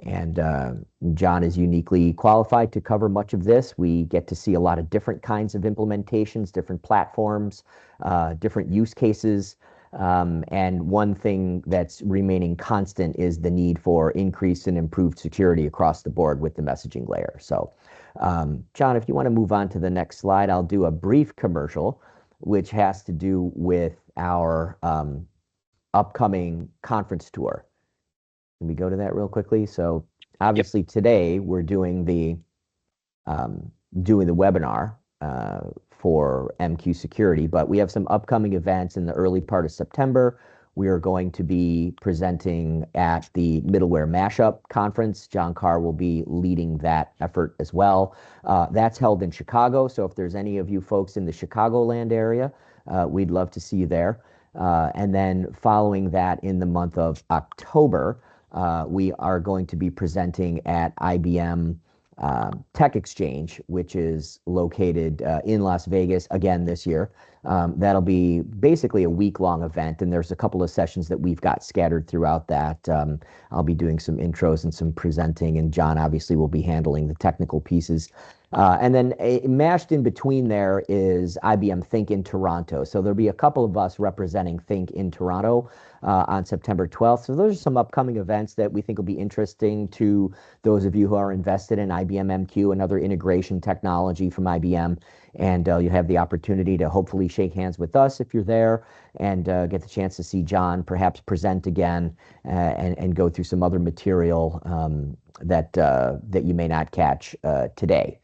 And John is uniquely qualified to cover much of this. We get to see a lot of different kinds of implementations, different platforms, different use cases. And one thing that's remaining constant is the need for increased and improved security across the board with the messaging layer. So, John, if you want to move on to the next slide, I'll do a brief commercial, which has to do with our upcoming conference tour. Can we go to that real quickly? So obviously today we're doing the webinar for MQ Security, but we have some upcoming events in the early part of September. We are going to be presenting at the Middleware Mashup Conference. John Carr will be leading that effort as well. That's held in Chicago, so if there's any of you folks in the Chicagoland area, we'd love to see you there. And then following that, in the month of October, we are going to be presenting at IBM Tech Exchange, which is located in Las Vegas again this year. That'll be basically a week-long event, and there's a couple of sessions that we've got scattered throughout that. I'll be doing some intros and some presenting, and John obviously will be handling the technical pieces. And then mashed in between there is IBM Think in Toronto. So there'll be a couple of us representing Think in Toronto on September 12th. So those are some upcoming events that we think will be interesting to those of you who are invested in IBM MQ and other integration technology from IBM. And you have the opportunity to hopefully shake hands with us if you're there, and get the chance to see John perhaps present again, and go through some other material that you may not catch today.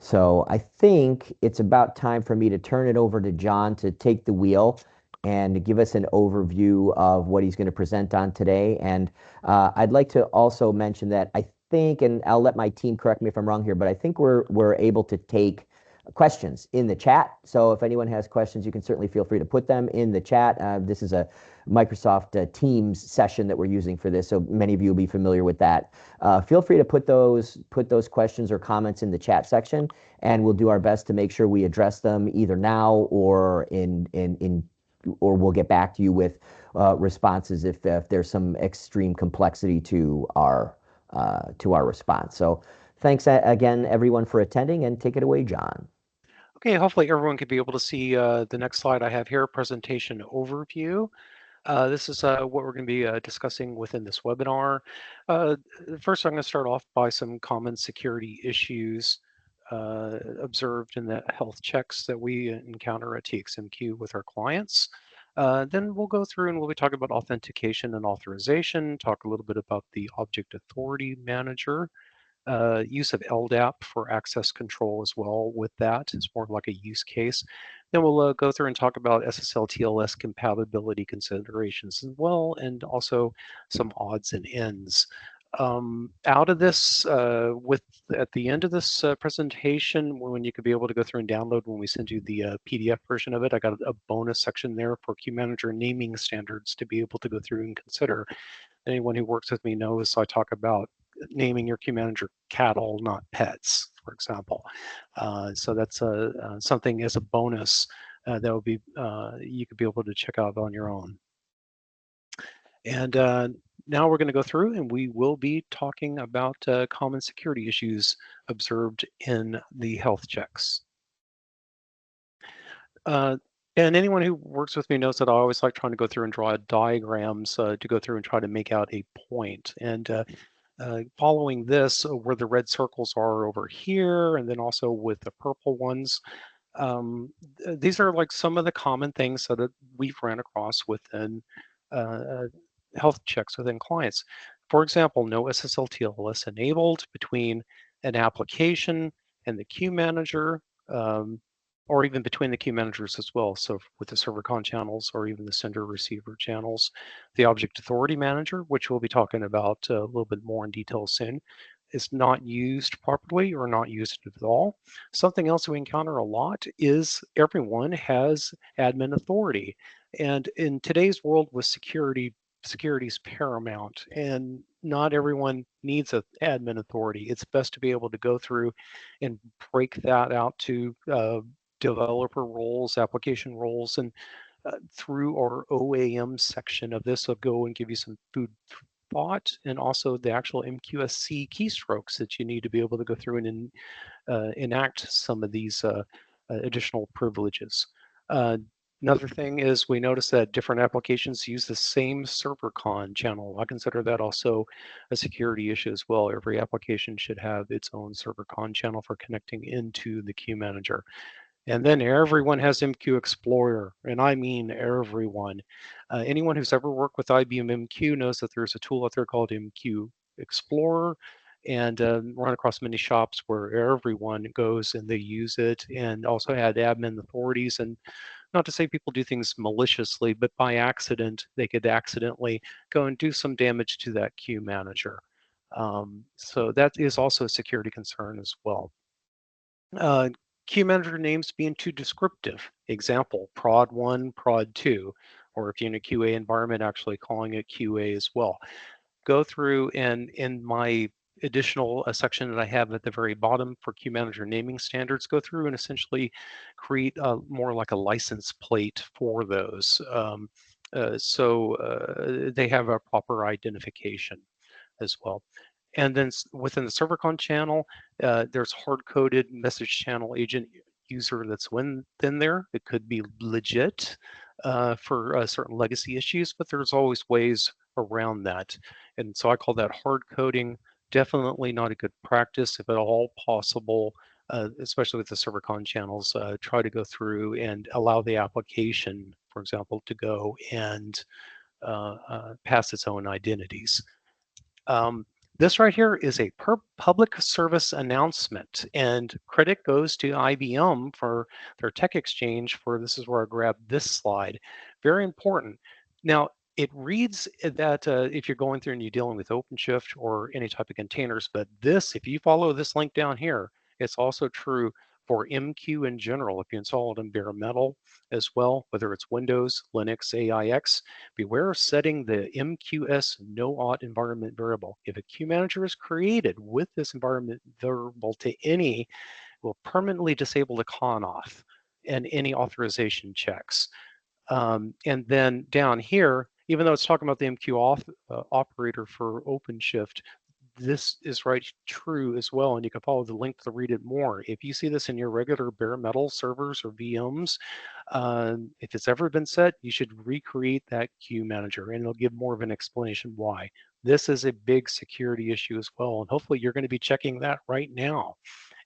So I think it's about time for me to turn it over to John to take the wheel and give us an overview of what he's going to present on today. And I'd like to also mention that I think, and I'll let my team correct me if I'm wrong here, but I think we're able to take questions in the chat. So if anyone has questions, you can certainly feel free to put them in the chat. This is a Microsoft Teams session that we're using for this, so many of you will be familiar with that. Feel free to put those questions or comments in the chat section, and we'll do our best to make sure we address them either now or or we'll get back to you with responses if there's some extreme complexity to our response. So thanks again, everyone, for attending, and take it away, John. Okay, hopefully everyone could be able to see the next slide I have here, presentation overview. This is what we're going to be discussing within this webinar. First, I'm going to start off by some common security issues observed in the health checks that we encounter at TXMQ with our clients. Then we'll go through and we'll be talking about authentication and authorization, talk a little bit about the Object Authority Manager, use of LDAP for access control as well with that. It's more like a use case. Then we'll go through and talk about SSL TLS compatibility considerations as well, and also some odds and ends. Out of this, at the end of this presentation, when you could be able to go through and download when we send you the PDF version of it, I got a bonus section there for Q Manager naming standards to be able to go through and consider. Anyone who works with me knows I talk about naming your Q Manager cattle, not pets, for example. So that's something as a bonus that would be you could be able to check out on your own. And now we're going to go through and we will be talking about common security issues observed in the health checks. And anyone who works with me knows that I always like trying to go through and draw diagrams to go through and try to make out a point. And following this, where the red circles are over here, and then also with the purple ones, these are like some of the common things that we've ran across within health checks within clients. For example, no SSL TLS enabled between an application and the queue manager, or even between the queue managers as well. So with the server con channels or even the sender receiver channels, the Object Authority Manager, which we'll be talking about a little bit more in detail soon, is not used properly or not used at all. Something else we encounter a lot is everyone has admin authority. And in today's world with security is paramount, and not everyone needs an admin authority. It's best to be able to go through and break that out to developer roles, application roles, and through our OAM section of this, I'll go and give you some food thought, and also the actual MQSC keystrokes that you need to be able to go through and enact some of these additional privileges. Another thing is we notice that different applications use the same server con channel. I consider that also a security issue as well. Every application should have its own server con channel for connecting into the queue manager. And then everyone has MQ Explorer, and I mean everyone. Anyone who's ever worked with IBM MQ knows that there's a tool out there called MQ Explorer, and run across many shops where everyone goes and they use it, and also had admin authorities. And not to say people do things maliciously, but by accident, they could accidentally go and do some damage to that queue manager. So that is also a security concern as well. Uh, Queue manager names being too descriptive. Example, prod1, prod2, or if you're in a QA environment, actually calling it QA as well. Go through and in my additional section that I have at the very bottom for queue manager naming standards, go through and essentially create more like a license plate for those. So they have a proper identification as well. And then within the server-con channel, there's hard-coded message channel agent user that's within there. It could be legit for certain legacy issues, but there's always ways around that. And so I call that hard coding. Definitely not a good practice. If at all possible, especially with the server con channels, try to go through and allow the application, for example, to go and pass its own identities. This right here is a public service announcement, and credit goes to IBM for their tech exchange for this is where I grabbed this slide. Very important. Now, it reads that if you're going through and you're dealing with OpenShift or any type of containers, but this, if you follow this link down here, it's also true for MQ in general. If you install it in bare metal as well, whether it's Windows, Linux, AIX, beware of setting the MQS no-auth environment variable. If a queue manager is created with this environment variable to any, it will permanently disable the con-auth and any authorization checks. And then down here, even though it's talking about the MQ operator for OpenShift, this is right true as well, and you can follow the link to read it more. If you see this in your regular bare metal servers or VMs, if it's ever been set, you should recreate that queue manager, and it'll give more of an explanation why. This is a big security issue as well, and hopefully you're going to be checking that right now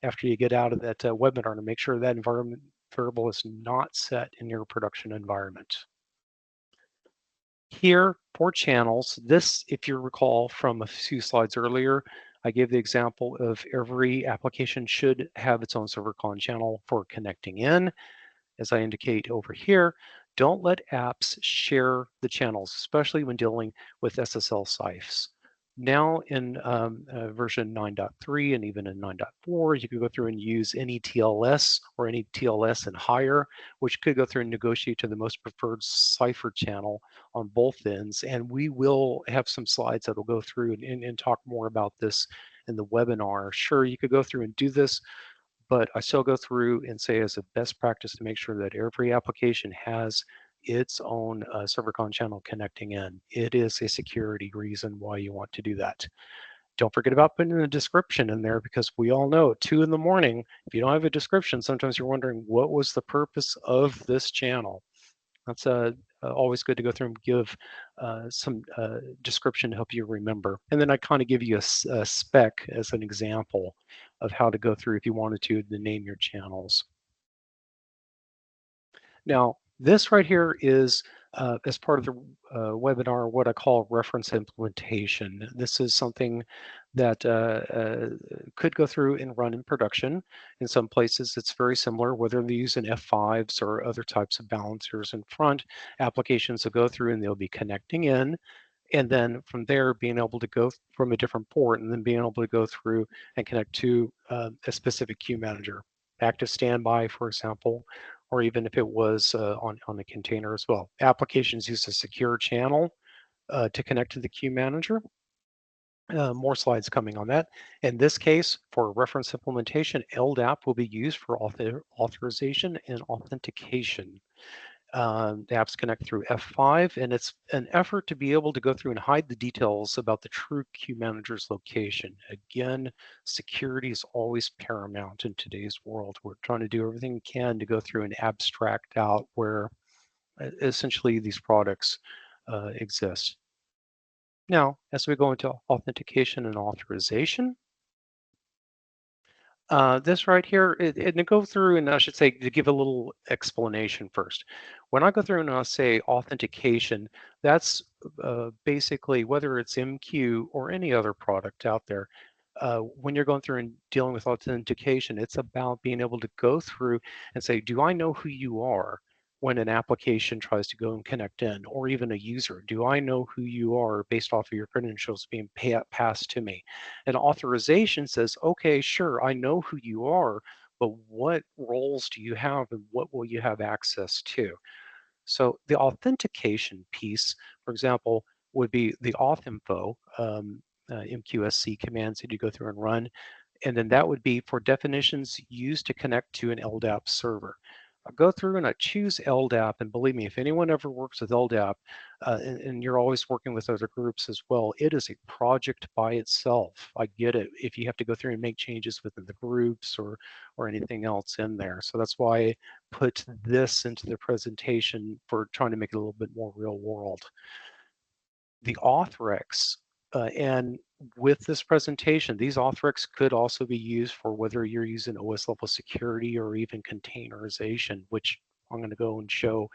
after you get out of that webinar to make sure that environment variable is not set in your production environment. Here for channels, this, if you recall from a few slides earlier, I gave the example of every application should have its own server con channel for connecting in. As I indicate over here, don't let apps share the channels, especially when dealing with SSL sipes. Now in version 9.3 and even in 9.4, you could go through and use any TLS or any TLS and higher, which could go through and negotiate to the most preferred cipher channel on both ends. And we will have some slides that will go through and talk more about this in the webinar. Sure, you could go through and do this, but I still go through and say as a best practice to make sure that every application has its own server con channel connecting in. It is a security reason why you want to do that. Don't forget about putting a description in there, because we all know at 2 in the morning, if you don't have a description, sometimes you're wondering what was the purpose of this channel. That's always good to go through and give some description to help you remember. And then I kind of give you a spec as an example of how to go through if you wanted to name your channels. Now, this right here is as part of the webinar, what I call reference implementation. This is something that could go through and run in production. In some places, it's very similar, whether they're using F5s or other types of balancers in front. Applications will go through and they'll be connecting in. And then from there, being able to go from a different port and then being able to go through and connect to a specific queue manager. Active standby, for example, or even if it was on a container as well. Applications use a secure channel to connect to the queue manager. More slides coming on that. In this case, for reference implementation, LDAP will be used for authorization and authentication. The apps connect through F5, and it's an effort to be able to go through and hide the details about the true queue manager's location. Again, security is always paramount in today's world. We're trying to do everything we can to go through and abstract out where essentially these products exist. Now, as we go into authentication and authorization, this right here, and to go through, and I should say to give a little explanation first. When I go through and I say authentication, that's basically whether it's MQ or any other product out there. When you're going through and dealing with authentication, it's about being able to go through and say, do I know who you are? When an application tries to go and connect in, or even a user, do I know who you are based off of your credentials being passed to me? An authorization says, okay, sure, I know who you are, but what roles do you have and what will you have access to? So the authentication piece, for example, would be the auth info, MQSC commands that you go through and run. And then that would be for definitions used to connect to an LDAP server. I go through and I choose LDAP, and believe me, if anyone ever works with LDAP, and you're always working with other groups as well, it is a project by itself. I get it if you have to go through and make changes within the groups or anything else in there. So that's why I put this into the presentation for trying to make it a little bit more real world. The authrex, and with this presentation, these authrex could also be used for whether you're using OS level security or even containerization, which I'm going to go and show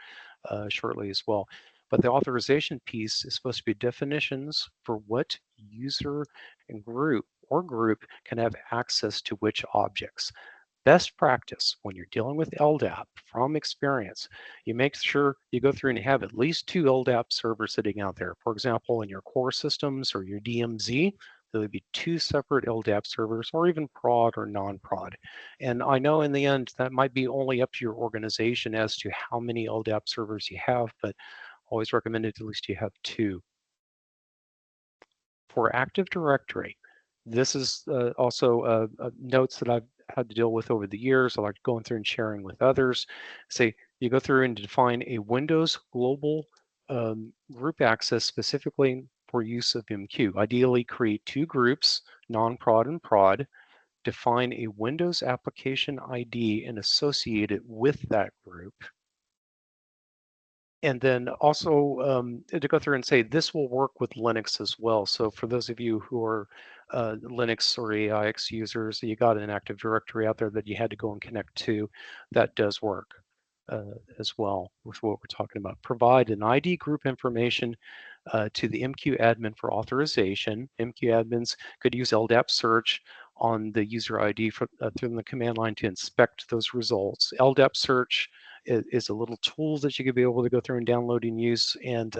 shortly as well. But the authorization piece is supposed to be definitions for what user and group can have access to which objects. Best practice when you're dealing with LDAP from experience, you make sure you go through and have at least 2 LDAP servers sitting out there. For example, in your core systems or your DMZ, there would be 2 separate LDAP servers or even prod or non-prod. And I know in the end that might be only up to your organization as to how many LDAP servers you have, but always recommend it at least you have 2. For Active Directory, this is also notes that I've had to deal with over the years. I like going through and sharing with others. Say you go through and define a Windows global group access specifically for use of MQ. Ideally, create 2 groups, non-prod and prod. Define a Windows application ID and associate it with that group. And then also to go through and say this will work with Linux as well. So for those of you who are Linux or AIX users, you got an Active Directory out there that you had to go and connect to, that does work as well with what we're talking about. Provide an ID group information to the MQ admin for authorization. MQ admins could use LDAP search on the user ID through the command line to inspect those results. LDAP search is a little tool that you could be able to go through and download and use. And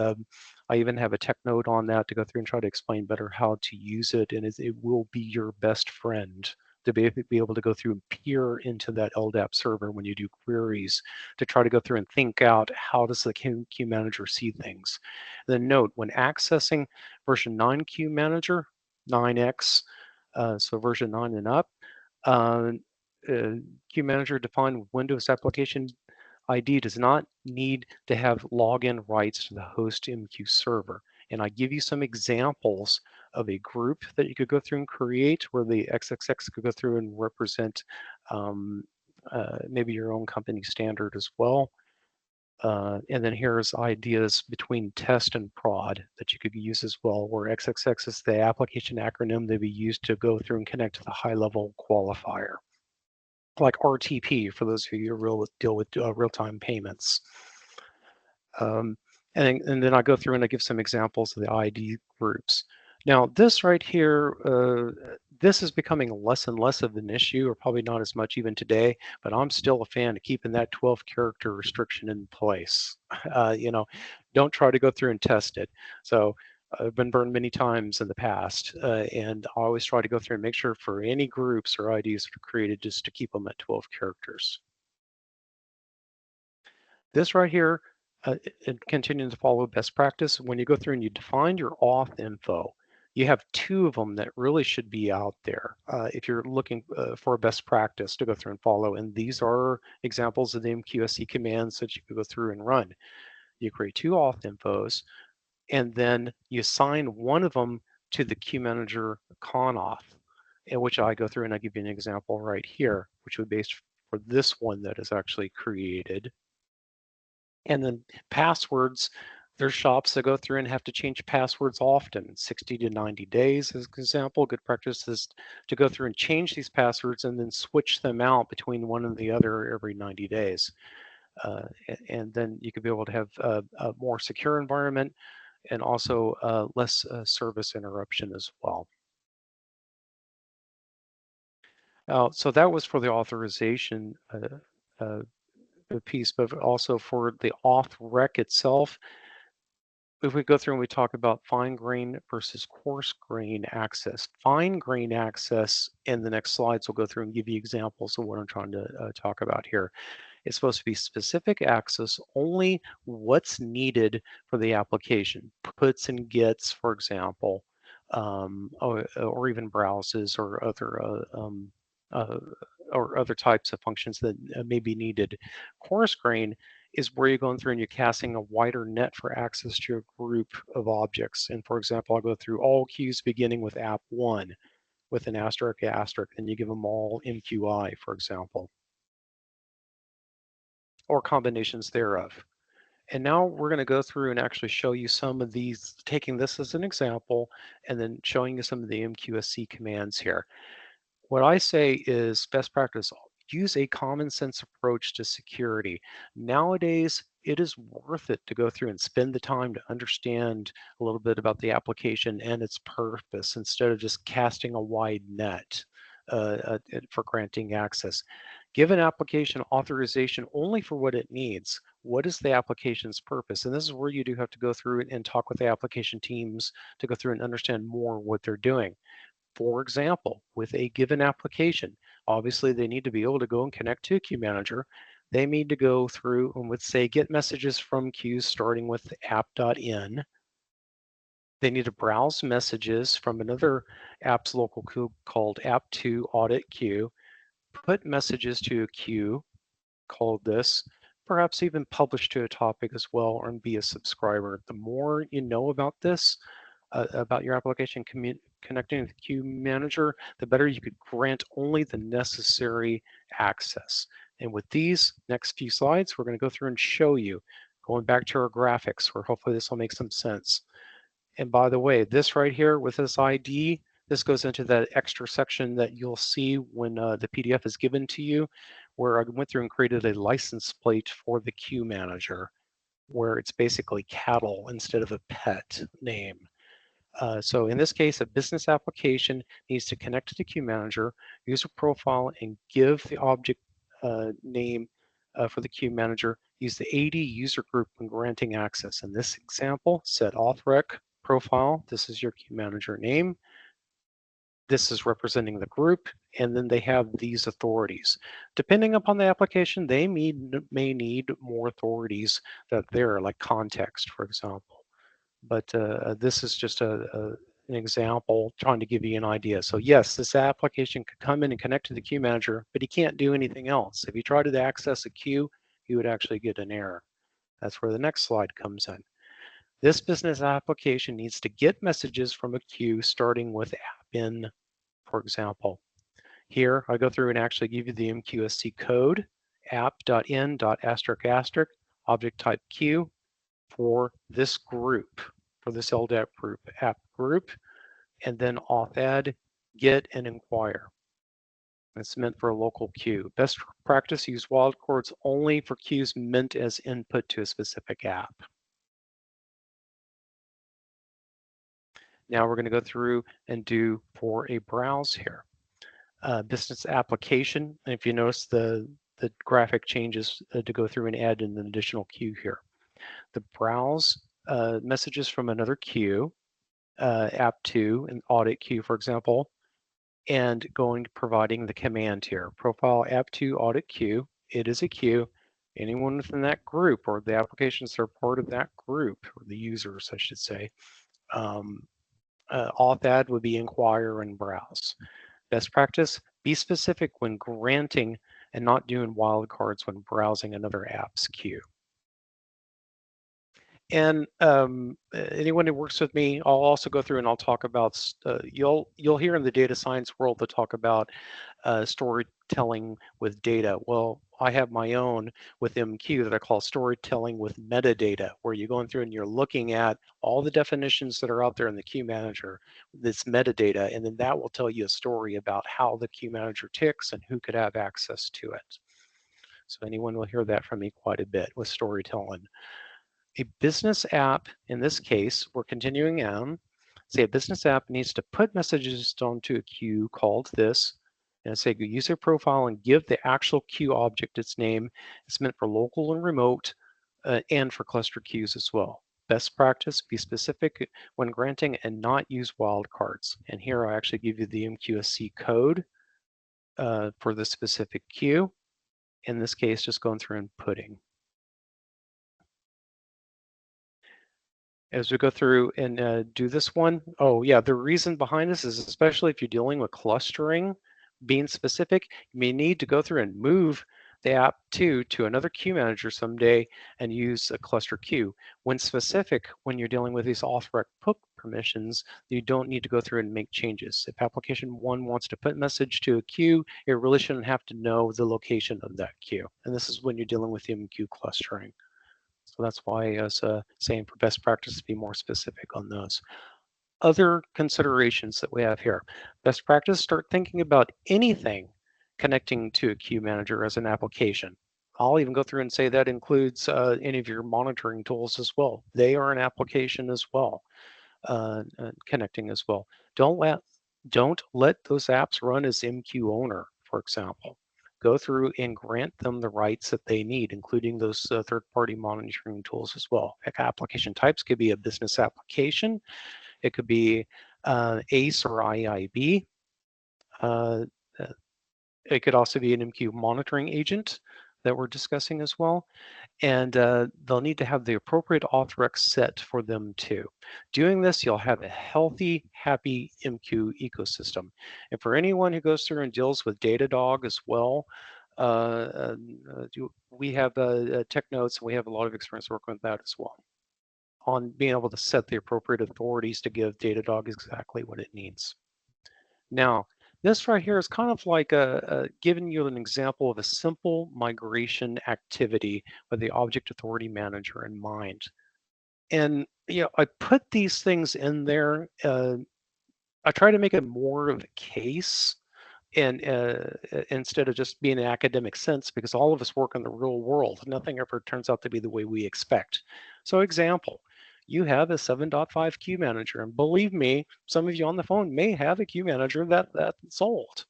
I even have a tech note on that to go through and try to explain better how to use it. And it will be your best friend to be able to go through and peer into that LDAP server when you do queries to try to go through and think out how does the queue manager see things. Then note, when accessing version 9 queue manager, 9x, so version 9 and up, queue manager defined with Windows application ID does not need to have login rights to the host MQ server. And I give you some examples of a group that you could go through and create where the XXX could go through and represent maybe your own company standard as well. And then here's ideas between test and prod that you could use as well, where XXX is the application acronym that we use to go through and connect to the high-level qualifier, like RTP for those of you who deal with real-time payments. And then I go through and I give some examples of the ID groups. Now, this right here, this is becoming less and less of an issue, or probably not as much even today, but I'm still a fan of keeping that 12 character restriction in place. Don't try to go through and test it. So I've been burned many times in the past, and I always try to go through and make sure for any groups or IDs that are created, just to keep them at 12 characters. This right here, continuing to follow best practice, when you go through and you define your auth info, You have two of them that really should be out there if you're looking for a best practice to go through and follow. And these are examples of the MQSC commands that you could go through and run. You create two auth infos, and then you assign one of them to the queue manager conauth, in which I go through and I give you an example right here, which would be based for this one that is actually created. And then passwords, there's shops that go through and have to change passwords often, 60 to 90 days as an example. Good practice is to go through and change these passwords and then switch them out between one and the other every 90 days. And then you could be able to have a more secure environment and also less service interruption as well. So that was for the authorization piece, but also for the auth rec itself. If we go through and we talk about fine grain versus coarse grain access, fine grain access in the next slides, we'll go through and give you examples of what I'm trying to talk about here. It's supposed to be specific access, only what's needed for the application, puts and gets, for example, or even browses uh, or other types of functions that may be needed. Coarse grain is where you're going through and you're casting a wider net for access to a group of objects. And for example, I'll go through all queues beginning with app1 with an asterisk, and you give them all MQI, for example, or combinations thereof. And now we're going to go through and actually show you some of these, taking this as an example, and then showing you some of the MQSC commands here. What I say is best practice, use a common sense approach to security. Nowadays, it is worth it to go through and spend the time to understand a little bit about the application and its purpose instead of just casting a wide net for granting access. Give an application authorization only for what it needs. What is the application's purpose? And this is where you do have to go through and talk with the application teams to go through and understand more what they're doing. For example, with a given application, obviously they need to be able to go and connect to a queue manager. They need to go through and would say get messages from queues starting with app.in. They need to browse messages from another app's local queue called app2 audit queue, put messages to a queue called this, perhaps even publish to a topic as well and be a subscriber. The more you know about this, about your application connecting to the queue manager, the better you could grant only the necessary access. And with these next few slides, we're going to go through and show you, going back to our graphics, where hopefully this will make some sense. And by the way, this right here with this ID, this goes into that extra section that you'll see when the PDF is given to you, where I went through and created a license plate for the queue manager, where it's basically cattle instead of a pet name. So in this case, a business application needs to connect to the queue manager, user profile, and give the object name for the queue manager. Use the AD user group when granting access. In this example, set auth_rec profile. This is your queue manager name. This is representing the group, and then they have these authorities. Depending upon the application, they may need more authorities that there, like context, for example. But this is just an example trying to give you an idea. So yes, this application could come in and connect to the queue manager, but he can't do anything else. If you try to access a queue, you would actually get an error. That's where the next slide comes in. This business application needs to get messages from a queue starting with app_in, for example. Here, I go through and actually give you the MQSC code, app.in.**, object type queue, for this group, for this LDAP group, app group, and then auth_add, get, and inquire. It's meant for a local queue. Best practice, use wildcards only for queues meant as input to a specific app. Now we're going to go through and do for a browse here. Business application, and if you notice the graphic changes to go through and add an additional queue here. The browse messages from another queue, app2 and audit queue, for example, and providing the command here, profile app2 audit queue. It is a queue. Anyone within that group or the applications that are part of that group, or the users, I should say, auth add would be inquire and browse. Best practice, be specific when granting and not doing wildcards when browsing another app's queue. And anyone who works with me, I'll also go through and I'll talk about, you'll hear in the data science world to talk about storytelling with data. Well, I have my own with MQ that I call storytelling with metadata, where you're going through and you're looking at all the definitions that are out there in the queue manager, this metadata, and then that will tell you a story about how the queue manager ticks and who could have access to it. So anyone will hear that from me quite a bit with storytelling. A business app, in this case, we're continuing on, say a business app needs to put messages onto a queue called this, and say user profile and give the actual queue object its name. It's meant for local and remote and for cluster queues as well. Best practice, be specific when granting and not use wildcards. And here I actually give you the MQSC code for the specific queue. In this case, just going through and putting. As we go through and do this one, oh yeah, the reason behind this is especially if you're dealing with clustering, being specific, you may need to go through and move the app to another queue manager someday and use a cluster queue. When specific, when you're dealing with these auth-rec put permissions, you don't need to go through and make changes. If application one wants to put message to a queue, it really shouldn't have to know the location of that queue. And this is when you're dealing with the MQ clustering. So that's why I was saying for best practice to be more specific on those. Other considerations that we have here. Best practice, start thinking about anything connecting to a queue manager as an application. I'll even go through and say that includes any of your monitoring tools as well. They are an application as well, connecting as well. Don't let those apps run as MQ owner, for example. Go through and grant them the rights that they need, including those third-party monitoring tools as well. Application types could be a business application. It could be ACE or IIB. It could also be an MQ monitoring agent that we're discussing as well. And they'll need to have the appropriate auth-rec set for them too. Doing this, you'll have a healthy, happy MQ ecosystem. And for anyone who goes through and deals with Datadog as well, we have tech notes and we have a lot of experience working with that as well, on being able to set the appropriate authorities to give Datadog exactly what it needs. Now, this right here is kind of like giving you an example of a simple migration activity with the object authority manager in mind. And I put these things in there. I try to make it more of a case, and instead of just being an academic sense, because all of us work in the real world. Nothing ever turns out to be the way we expect. So example, you have a 7.5 queue manager, and believe me, some of you on the phone may have a queue manager that's old.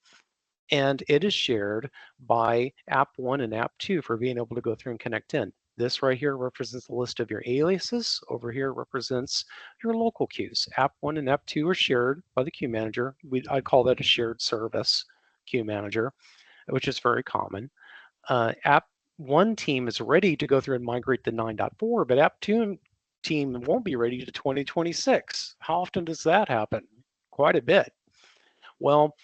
And it is shared by app 1 and app 2 for being able to go through and connect in. This right here represents the list of your aliases. Over here represents your local queues. App 1 and app 2 are shared by the queue manager. I call that a shared service queue manager, which is very common. App 1 team is ready to go through and migrate to 9.4, but app 2 team won't be ready to 2026. How often does that happen? Quite a bit. Well,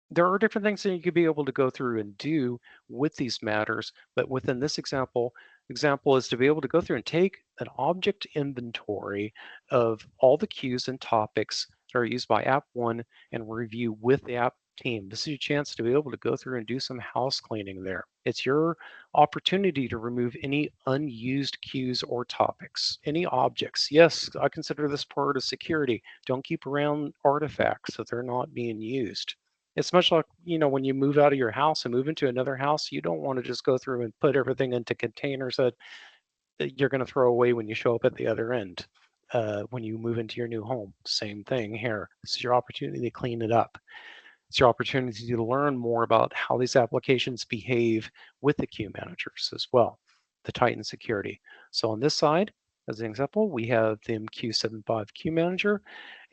there are different things that you could be able to go through and do with these matters, but within this example is to be able to go through and take an object inventory of all the queues and topics that are used by app 1 and review with the app team. This is your chance to be able to go through and do some house cleaning there. It's your opportunity to remove any unused queues or topics, any objects. Yes, I consider this part of security. Don't keep around artifacts if they're not being used. It's much like, when you move out of your house and move into another house, you don't want to just go through and put everything into containers that you're going to throw away when you show up at the other end. When you move into your new home, same thing here. This is your opportunity to clean it up. It's your opportunity to learn more about how these applications behave with the queue managers as well, the Titan security. So on this side, as an example, we have the MQ75 queue manager,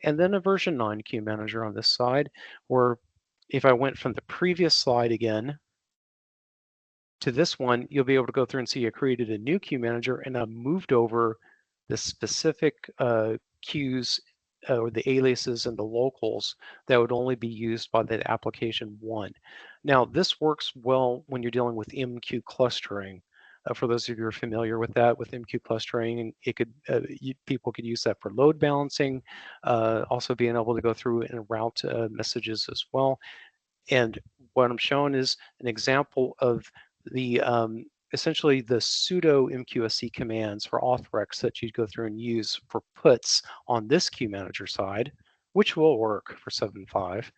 and then a version 9 queue manager on this side, where if I went from the previous slide again to this one, you'll be able to go through and see I created a new queue manager and I moved over the specific queues or the aliases and the locals that would only be used by the application one. Now, this works well when you're dealing with MQ clustering. For those of you who are familiar with that, with MQ clustering, it could people could use that for load balancing, also being able to go through and route messages as well. And what I'm showing is an example of the essentially the pseudo MQSC commands for authrex that you'd go through and use for puts on this queue manager side, which will work for 7.5.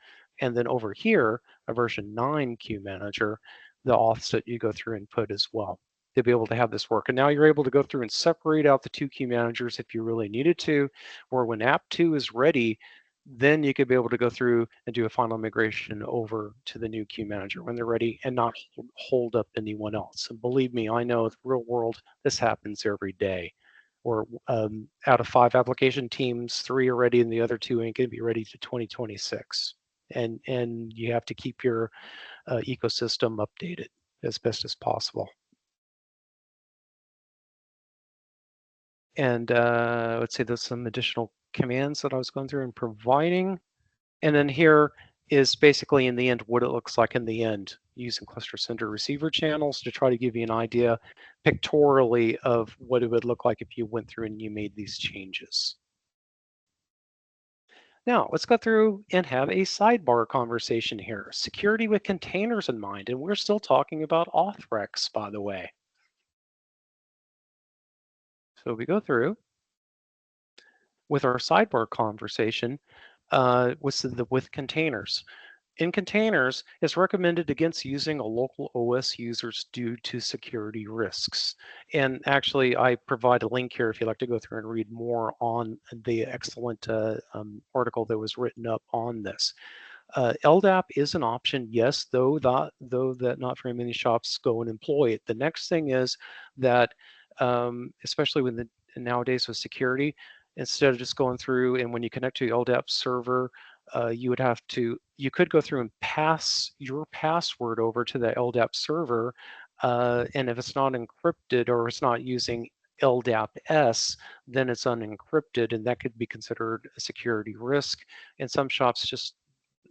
And then over here, a version 9 queue manager, the auths that you go through and put as well to be able to have this work. And now you're able to go through and separate out the two queue managers if you really needed to, or when app 2 is ready, then you could be able to go through and do a final migration over to the new queue manager when they're ready and not hold up anyone else. And believe me, I know the real world, this happens every day. Or out of 5 application teams, 3 are ready and the other 2 ain't going to be ready to 2026. And you have to keep your ecosystem updated as best as possible. And let's say there's some additional commands that I was going through and providing. And then here is basically in the end what it looks like in the end using cluster sender receiver channels to try to give you an idea pictorially of what it would look like if you went through and you made these changes. Now, let's go through and have a sidebar conversation here. Security with containers in mind, and we're still talking about authrex, by the way. So we go through with our sidebar conversation with containers. In containers, it's recommended against using a local OS users due to security risks. And actually, I provide a link here if you'd like to go through and read more on the excellent article that was written up on this. LDAP is an option, yes, though that not very many shops go and employ it. The next thing is that, especially with nowadays with security, instead of just going through and when you connect to the LDAP server, you could go through and pass your password over to the LDAP server, and if it's not encrypted or it's not using LDAP-S, then it's unencrypted, and that could be considered a security risk. And some shops just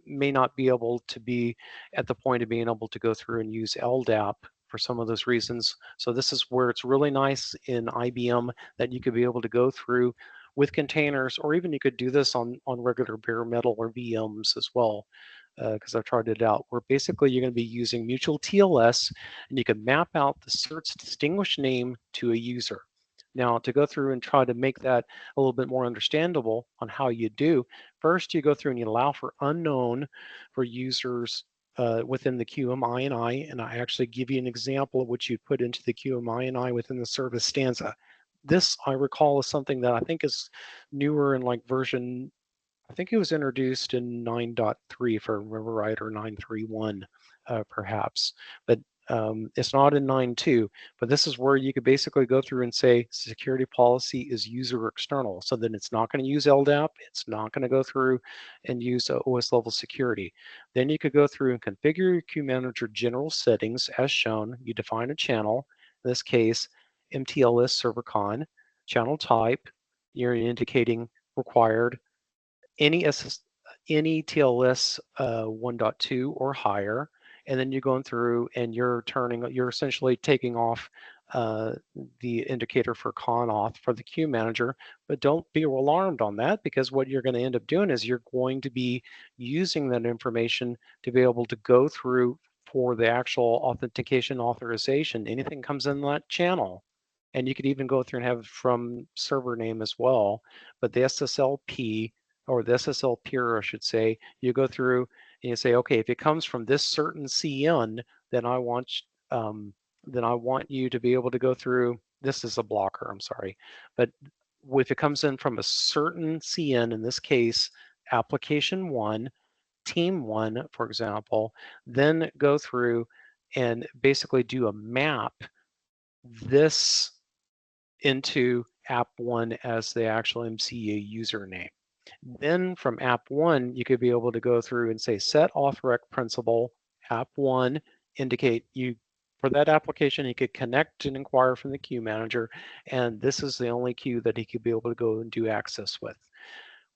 may not be able to be at the point of being able to go through and use LDAP for some of those reasons. So this is where it's really nice in IBM that you could be able to go through with containers, or even you could do this on regular bare metal or VMs as well, because I've tried it out, where basically you're going to be using mutual TLS, and you can map out the cert's distinguished name to a user. Now, to go through and try to make that a little bit more understandable on how you do, first you go through and you allow for unknown for users within the QMI, and I actually give you an example of what you put into the QMI within the service stanza. This, I recall, is something that I think is newer in like version, I think it was introduced in 9.3, if I remember right, or 9.3.1 perhaps. But it's not in 9.2, but this is where you could basically go through and say security policy is user external. So then it's not going to use LDAP. It's not going to go through and use OS level security. Then you could go through and configure your queue manager general settings as shown. You define a channel, in this case, MTLS server con, channel type, you're indicating required, any TLS 1.2 or higher, and then you're going through and you're essentially taking off the indicator for con auth for the queue manager. But don't be alarmed on that, because what you're going to end up doing is you're going to be using that information to be able to go through for the actual authentication authorization. Anything comes in that channel, and you could even go through and have from server name as well, but the SSLP, or the SSL peer, I should say, you go through and you say, okay, if it comes from this certain CN, then I want you to be able to go through. This is a blocker, I'm sorry, but if it comes in from a certain CN, in this case, application 1, team 1, for example, then go through and basically do a map this into app1 as the actual MCA username. Then from app1, you could be able to go through and say set authorec principal app1, indicate you for that application, he could connect and inquire from the queue manager, and this is the only queue that he could be able to go and do access with.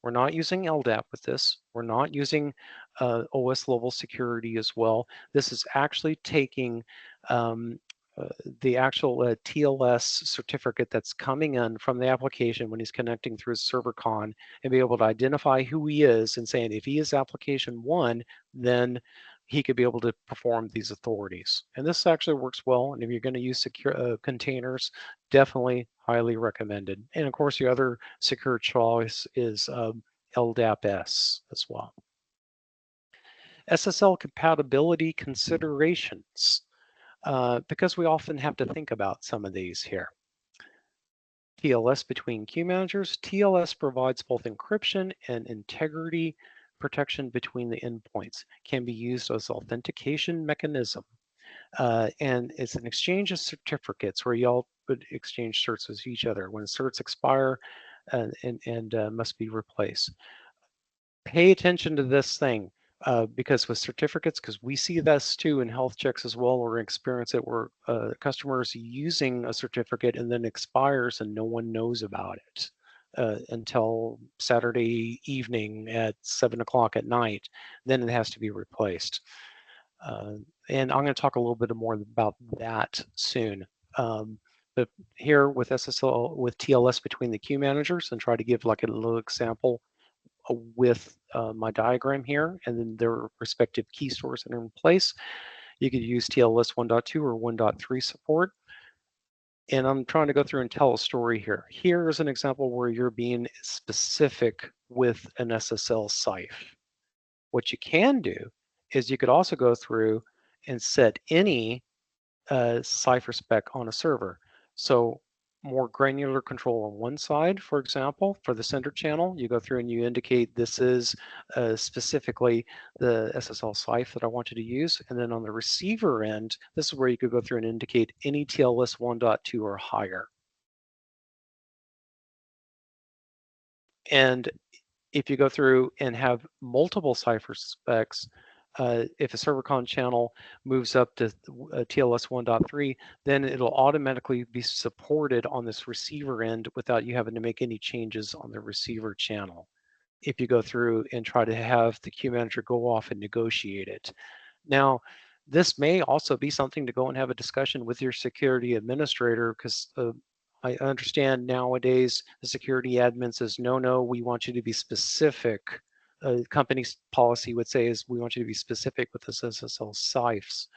We're not using LDAP with this. We're not using OS level security as well. This is actually taking um, uh, the actual TLS certificate that's coming in from the application when he's connecting through his server con, and be able to identify who he is and saying if he is application 1, then he could be able to perform these authorities. And this actually works well. And if you're going to use secure containers, definitely highly recommended. And of course, the other secure choice is LDAP-S as well. SSL compatibility considerations, because we often have to think about some of these here. TLS between queue managers. TLS provides both encryption and integrity protection between the endpoints. Can be used as authentication mechanism. And it's an exchange of certificates where y'all would exchange certs with each other. When certs expire and must be replaced. Pay attention to this thing because with certificates, because we see this too in health checks as well, or experience it where customers using a certificate and then expires and no one knows about it until Saturday evening at 7 o'clock at night. Then it has to be replaced. And I'm going to talk a little bit more about that soon. But here with SSL, with TLS between the queue managers, and try to give like a little example with my diagram here, and then their respective key stores that are in place. You could use TLS 1.2 or 1.3 support. And I'm trying to go through and tell a story here. Here is an example where you're being specific with an SSL CIF. What you can do is you could also go through and set any cipher spec on a server. So more granular control on one side, for example, for the sender channel, you go through and you indicate this is specifically the SSL CIF that I want you to use. And then on the receiver end, this is where you could go through and indicate any TLS 1.2 or higher. And if you go through and have multiple cipher specs, if a server con channel moves up to TLS 1.3, then it'll automatically be supported on this receiver end without you having to make any changes on the receiver channel. If you go through and try to have the queue manager go off and negotiate it. Now, this may also be something to go and have a discussion with your security administrator, because I understand nowadays the security admin says, no, we want you to be specific. Company's policy would say is we want you to be specific with this SSL CIFs.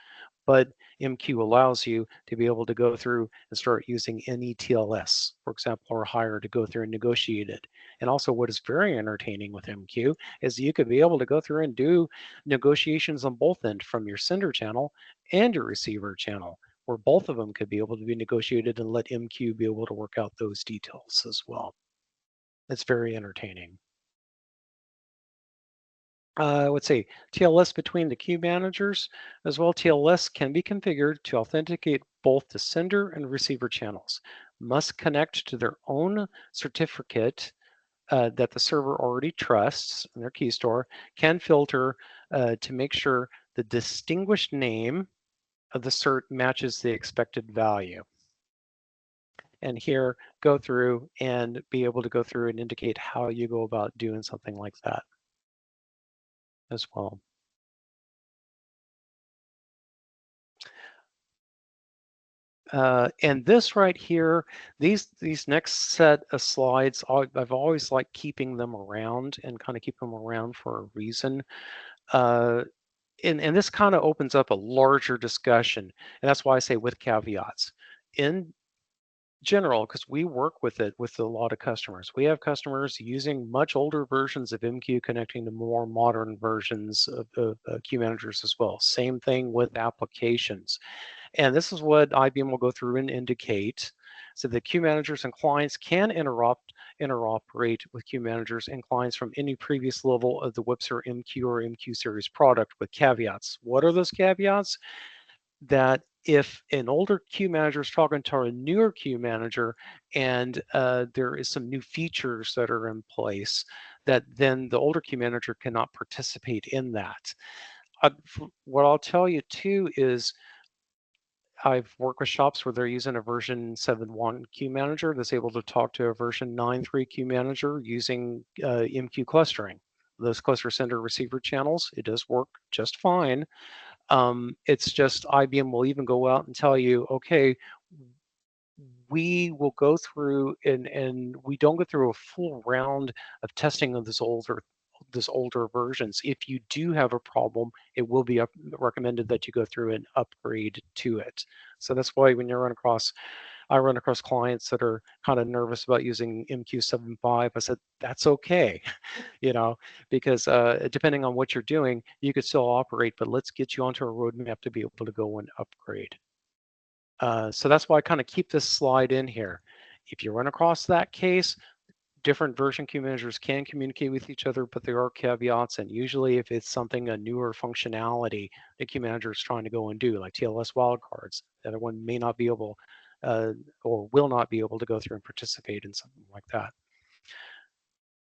But MQ allows you to be able to go through and start using any TLS, for example, or higher, to go through and negotiate it. And also what is very entertaining with MQ is you could be able to go through and do negotiations on both ends, from your sender channel and your receiver channel, where both of them could be able to be negotiated, and let MQ be able to work out those details as well. It's very entertaining. Let's see, TLS between the queue managers as well. TLS can be configured to authenticate both the sender and receiver channels. Must connect to their own certificate that the server already trusts in their key store. Can filter to make sure the distinguished name of the cert matches the expected value. And here, go through and be able to go through and indicate how you go about doing something like that as well. And this right here, these next set of slides, I've always liked keeping them around and kind of keep them around for a reason. And this kind of opens up a larger discussion. And that's why I say with caveats. In general, because we work with it with a lot of customers. We have customers using much older versions of MQ connecting to more modern versions of queue managers as well. Same thing with applications. And this is what IBM will go through and indicate. So the queue managers and clients can interoperate with queue managers and clients from any previous level of the WIPS or MQ series product, with caveats. What are those caveats? That if an older queue manager is talking to a newer queue manager and there is some new features that are in place, that then the older queue manager cannot participate in that. What I'll tell you too is I've worked with shops where they're using a version 7.1 queue manager that's able to talk to a version 9.3 queue manager using MQ clustering. Those cluster sender receiver channels, it does work just fine. It's just IBM will even go out and tell you, okay, we will go through and we don't go through a full round of testing of this older versions. If you do have a problem, it will be recommended that you go through and upgrade to it. So that's why when I run across clients that are kind of nervous about using MQ 7.5. I said, that's okay, because depending on what you're doing, you could still operate, but let's get you onto a roadmap to be able to go and upgrade. So that's why I kind of keep this slide in here. If you run across that case, different version queue managers can communicate with each other, but there are caveats. And usually if it's something, a newer functionality the queue manager is trying to go and do, like TLS wildcards, the other one may not be able or will not be able to go through and participate in something like that.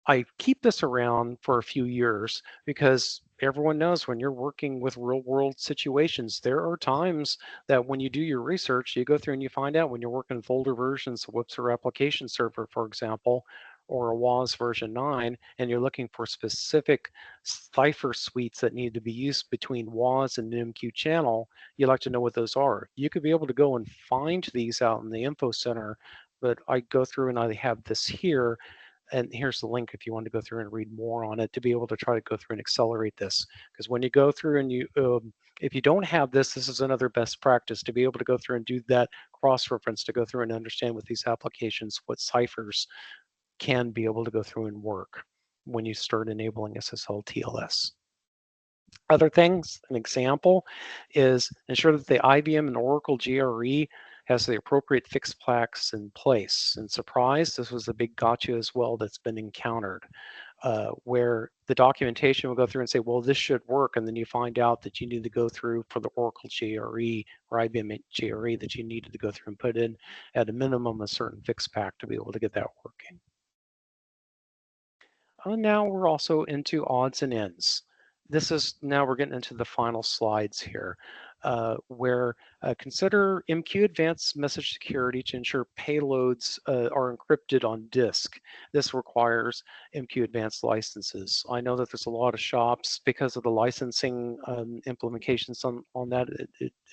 I keep this around for a few years because everyone knows when you're working with real world situations, there are times that when you do your research, you go through and you find out when you're working with older versions of Wipster application server, for example, or a WAS version 9, and you're looking for specific cipher suites that need to be used between WAS and MQ channel, you like to know what those are. You could be able to go and find these out in the info center, but I go through and I have this here, and here's the link if you want to go through and read more on it to be able to try to go through and accelerate this. Because when you go through and if you don't have this is another best practice to be able to go through and do that cross-reference to go through and understand with these applications what ciphers can be able to go through and work when you start enabling SSL TLS. Other things, an example, is ensure that the IBM and Oracle GRE has the appropriate fixed plaques in place. And surprise, this was a big gotcha as well that's been encountered, where the documentation will go through and say, well, this should work. And then you find out that you need to go through for the Oracle GRE or IBM GRE that you needed to go through and put in at a minimum a certain fixed pack to be able to get that working. Now we're also into odds and ends. Now we're getting into the final slides here, where consider MQ Advanced Message Security to ensure payloads are encrypted on disk. This requires MQ Advanced licenses. I know that there's a lot of shops because of the licensing implementations on that.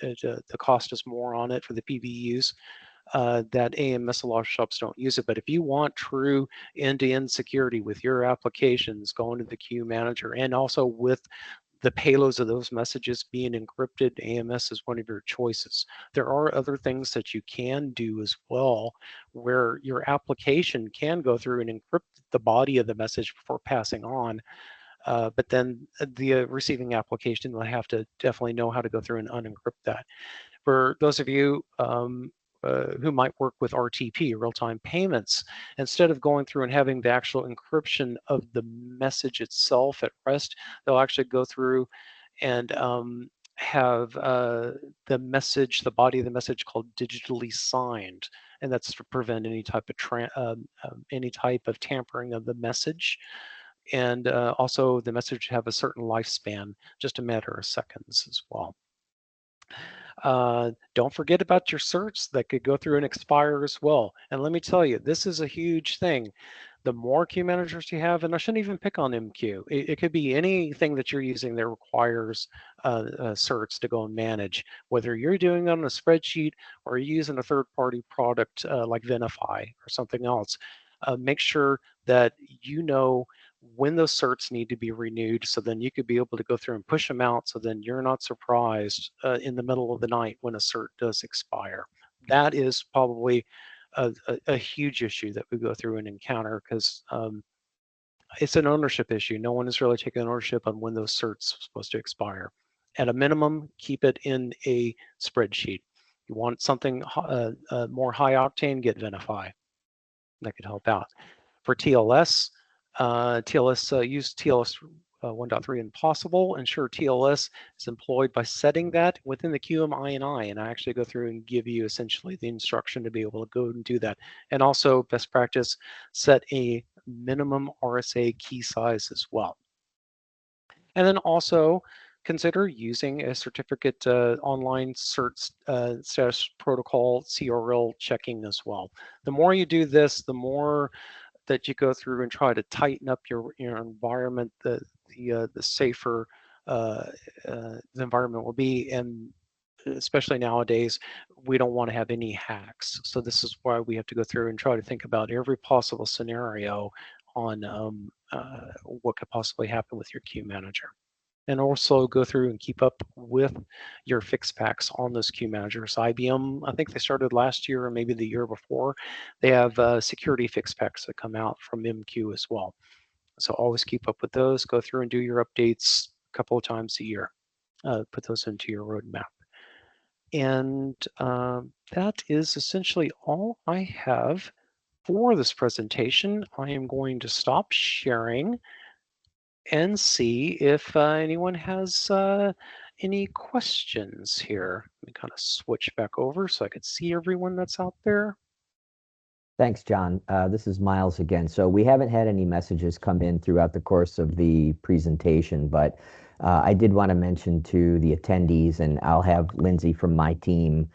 The cost is more on it for the PBUs. That AMS, a lot of shops don't use it. But if you want true end-to-end security with your applications going to the queue manager and also with the payloads of those messages being encrypted, AMS is one of your choices. There are other things that you can do as well where your application can go through and encrypt the body of the message before passing on. But then the receiving application will have to definitely know how to go through and unencrypt that. For those of you who might work with RTP, real-time payments, instead of going through and having the actual encryption of the message itself at rest, they'll actually go through and have the message, the body of the message called digitally signed, and that's to prevent any type of tampering of the message. And also the message have a certain lifespan, just a matter of seconds as well. Don't forget about your certs that could go through and expire as well. And let me tell you, this is a huge thing. The more queue managers you have, and I shouldn't even pick on MQ. It could be anything that you're using that requires certs to go and manage. Whether you're doing it on a spreadsheet or you're using a third-party product like Venafi or something else, make sure that you know when those certs need to be renewed, so then you could be able to go through and push them out, so then you're not surprised in the middle of the night when a cert does expire. That is probably a huge issue that we go through and encounter because it's an ownership issue. No one is really taking ownership on when those certs are supposed to expire. At a minimum, keep it in a spreadsheet. You want something more high octane, get Venafi. That could help out. For TLS, use TLS 1.3 and possible. Ensure TLS is employed by setting that within the QMINI, and I actually go through and give you essentially the instruction to be able to go and do that. And also, best practice, set a minimum RSA key size as well. And then also consider using a certificate online cert status protocol CRL checking as well. The more you do this, the more that you go through and try to tighten up your environment, the safer the environment will be. And especially nowadays, we don't want to have any hacks. So this is why we have to go through and try to think about every possible scenario on what could possibly happen with your queue manager. And also go through and keep up with your fix packs on those queue managers. IBM, I think they started last year or maybe the year before. They have security fix packs that come out from MQ as well. So always keep up with those. Go through and do your updates a couple of times a year. Put those into your roadmap. And that is essentially all I have for this presentation. I am going to stop sharing and see if anyone has any questions here. Let me kind of switch back over so I could see everyone that's out there. Thanks, John. This is Miles again. So we haven't had any messages come in throughout the course of the presentation, but I did want to mention to the attendees, and I'll have Lindsay from my team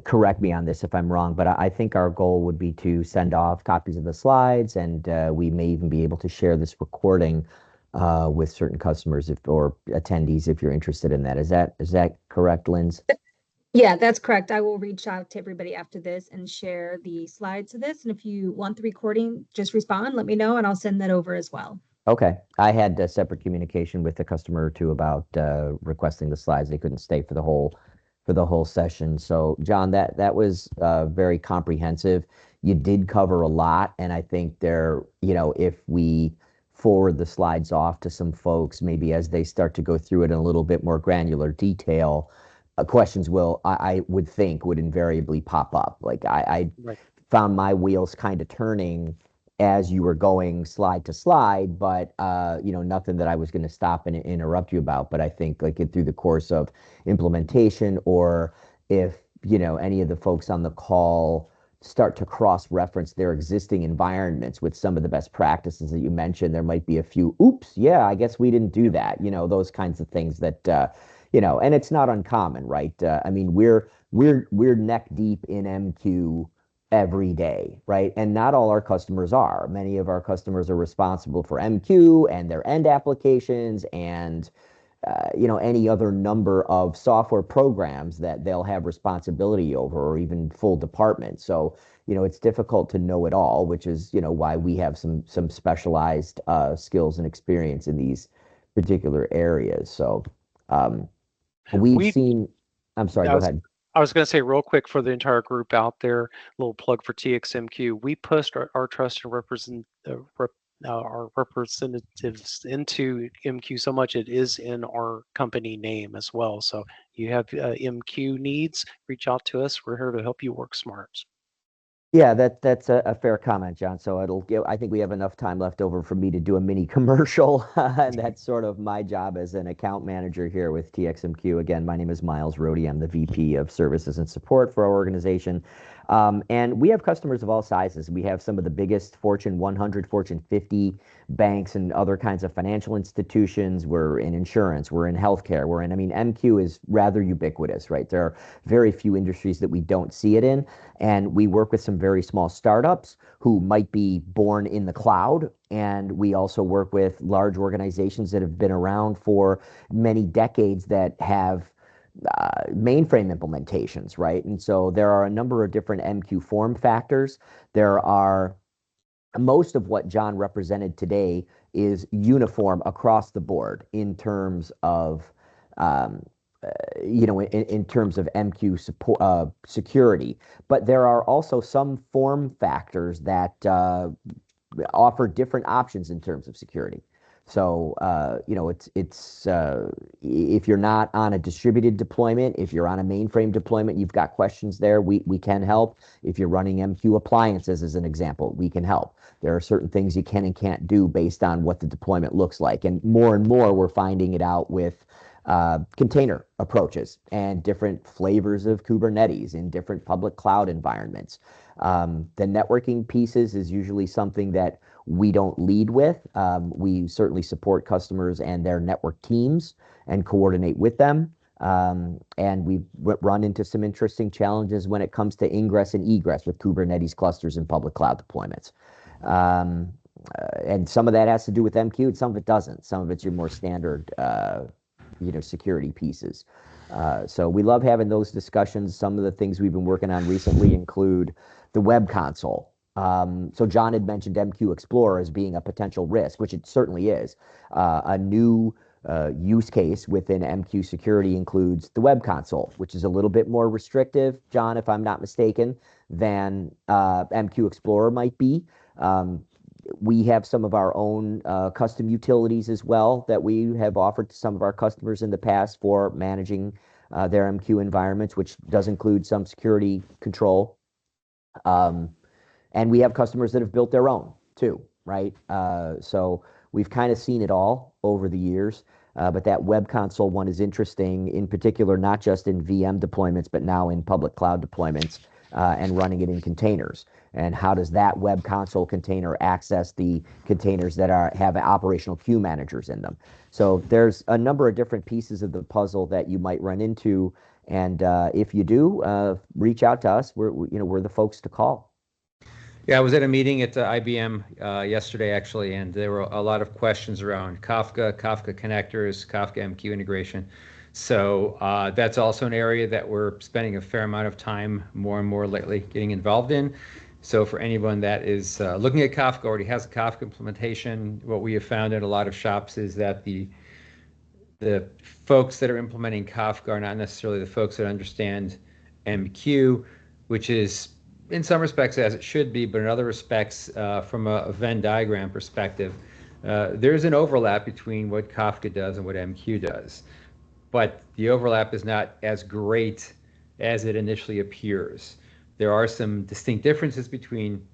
correct me on this if I'm wrong, but I think our goal would be to send off copies of the slides, and we may even be able to share this recording with certain customers or attendees if you're interested in that. Is that correct, Linz? Yeah, that's correct. I will reach out to everybody after this and share the slides of this. And if you want the recording, just respond, let me know, and I'll send that over as well. Okay. I had a separate communication with the customer or two about requesting the slides. They couldn't stay for the whole session. So, John, that was very comprehensive. You did cover a lot, and I think if we forward the slides off to some folks, maybe as they start to go through it in a little bit more granular detail, questions I would think would invariably pop up. Like I Right. found my wheels kind of turning as you were going slide to slide, but nothing that I was going to stop and interrupt you about. But I think through the course of implementation, or if any of the folks on the call start to cross-reference their existing environments with some of the best practices that you mentioned, there might be a few, oops, yeah, I guess we didn't do that. Those kinds of things that and it's not uncommon, right? I mean, we're neck deep in MQ every day, right? And not all our customers are. Many of our customers are responsible for MQ and their end applications and any other number of software programs that they'll have responsibility over, or even full departments. So it's difficult to know it all, which is why we have some specialized skills and experience in these particular areas. So we've seen. I'm sorry. Go ahead. I was going to say real quick for the entire group out there, a little plug for TXMQ. We post our trusted our representatives into MQ so much it is in our company name as well. So you have MQ needs, reach out to us. We're here to help you work smart. Yeah, that's a fair comment, John. So I think we have enough time left over for me to do a mini commercial. And that's sort of my job as an account manager here with TXMQ. Again, my name is Miles Rohde. I'm the VP of Services and Support for our organization. And we have customers of all sizes. We have some of the biggest Fortune 100, Fortune 50 banks and other kinds of financial institutions. We're in insurance. We're in healthcare. MQ is rather ubiquitous, right? There are very few industries that we don't see it in. And we work with some very small startups who might be born in the cloud. And we also work with large organizations that have been around for many decades that have mainframe implementations, right? And so there are a number of different MQ form factors. Most of what John represented today is uniform across the board in terms of in terms of MQ support, security. But there are also some form factors that offer different options in terms of security. So if you're not on a distributed deployment, if you're on a mainframe deployment, you've got questions there, we can help. If you're running MQ appliances as an example, we can help. There are certain things you can and can't do based on what the deployment looks like. And more we're finding it out with container approaches and different flavors of Kubernetes in different public cloud environments. The networking pieces is usually something that we don't lead with. We certainly support customers and their network teams and coordinate with them. And we've run into some interesting challenges when it comes to ingress and egress with Kubernetes clusters and public cloud deployments. And some of that has to do with MQ, and some of it doesn't. Some of it's your more standard, security pieces. So we love having those discussions. Some of the things we've been working on recently include the web console. So John had mentioned MQ Explorer as being a potential risk, which it certainly is. A new use case within MQ security includes the web console, which is a little bit more restrictive, John, if I'm not mistaken, than MQ Explorer might be. We have some of our own custom utilities as well that we have offered to some of our customers in the past for managing their MQ environments, which does include some security control. And we have customers that have built their own too, right? So we've kind of seen it all over the years. But that web console one is interesting, in particular, not just in VM deployments, but now in public cloud deployments and running it in containers. And how does that web console container access the containers that have operational queue managers in them? So there's a number of different pieces of the puzzle that you might run into. And if you do, reach out to us. We're the folks to call. Yeah, I was at a meeting at IBM yesterday, actually, and there were a lot of questions around Kafka connectors, Kafka MQ integration. So that's also an area that we're spending a fair amount of time more and more lately getting involved in. So for anyone that is looking at Kafka, already has a Kafka implementation, what we have found in a lot of shops is that the folks that are implementing Kafka are not necessarily the folks that understand MQ, which is in some respects as it should be, but in other respects, from a Venn diagram perspective, there's an overlap between what Kafka does and what MQ does. But the overlap is not as great as it initially appears. There are some distinct differences between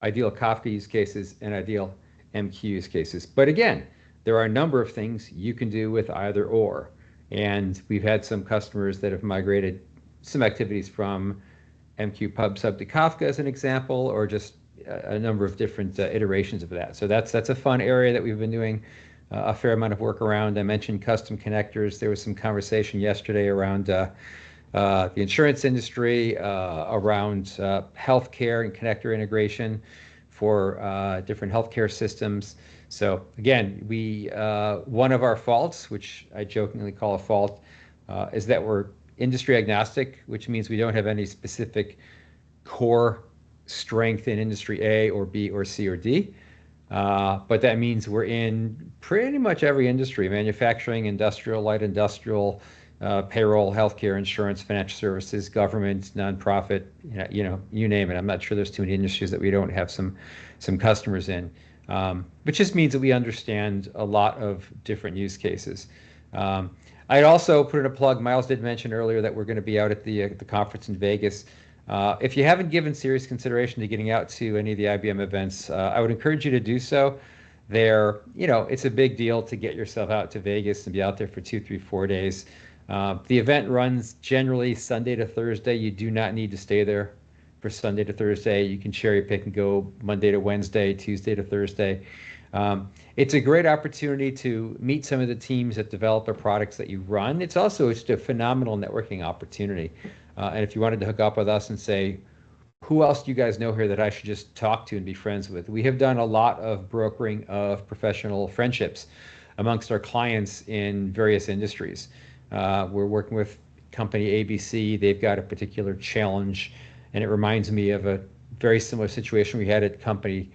ideal Kafka use cases and ideal MQ use cases. But again, there are a number of things you can do with either or. And we've had some customers that have migrated some activities from MQ pub sub to Kafka as an example, or just a number of different iterations of that. So that's a fun area that we've been doing a fair amount of work around. I mentioned custom connectors. There was some conversation yesterday around the insurance industry, around healthcare and connector integration for different healthcare systems. So again, one of our faults, which I jokingly call a fault, is that we're industry agnostic, which means we don't have any specific core strength in industry A or B or C or D. But that means we're in pretty much every industry: manufacturing, industrial, light industrial, payroll, healthcare, insurance, financial services, government, nonprofit, you name it. I'm not sure there's too many industries that we don't have some customers in, which just means that we understand a lot of different use cases. I'd also put in a plug. Miles did mention earlier that we're going to be out at the conference in Vegas. If you haven't given serious consideration to getting out to any of the IBM events, I would encourage you to do so. It's a big deal to get yourself out to Vegas and be out there for 2, 3, 4 days. The event runs generally Sunday to Thursday. You do not need to stay there for Sunday to Thursday. You can cherry pick and go Monday to Wednesday, Tuesday to Thursday. It's a great opportunity to meet some of the teams that develop the products that you run. It's also just a phenomenal networking opportunity. And if you wanted to hook up with us and say, who else do you guys know here that I should just talk to and be friends with? We have done a lot of brokering of professional friendships amongst our clients in various industries. We're working with company ABC. They've got a particular challenge, and it reminds me of a very similar situation we had at company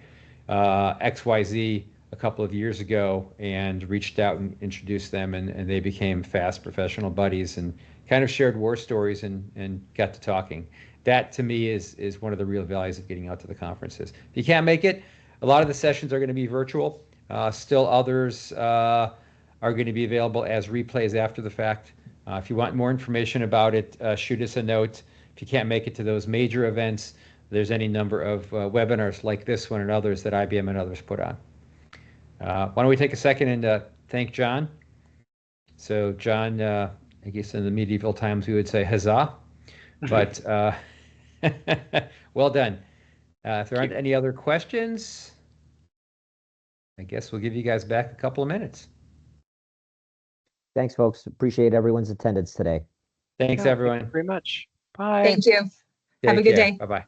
XYZ a couple of years ago, and reached out and introduced them, and they became fast professional buddies and kind of shared war stories and got to talking. That to me is one of the real values of getting out to the conferences. If you can't make it, a lot of the sessions are going to be virtual. Still others are going to be available as replays after the fact. If you want more information about it, shoot us a note. If you can't make it to those major events, there's any number of webinars like this one and others that IBM and others put on. Why don't we take a second and thank John So John, I guess in the medieval times we would say huzzah, but well done. If there aren't any other questions, I guess we'll give you guys back a couple of minutes. Thanks, folks. Appreciate everyone's attendance today. Thanks, Yeah, everyone. Thank you very much. Bye. Thank you. Have a Take good care. day. Bye-bye.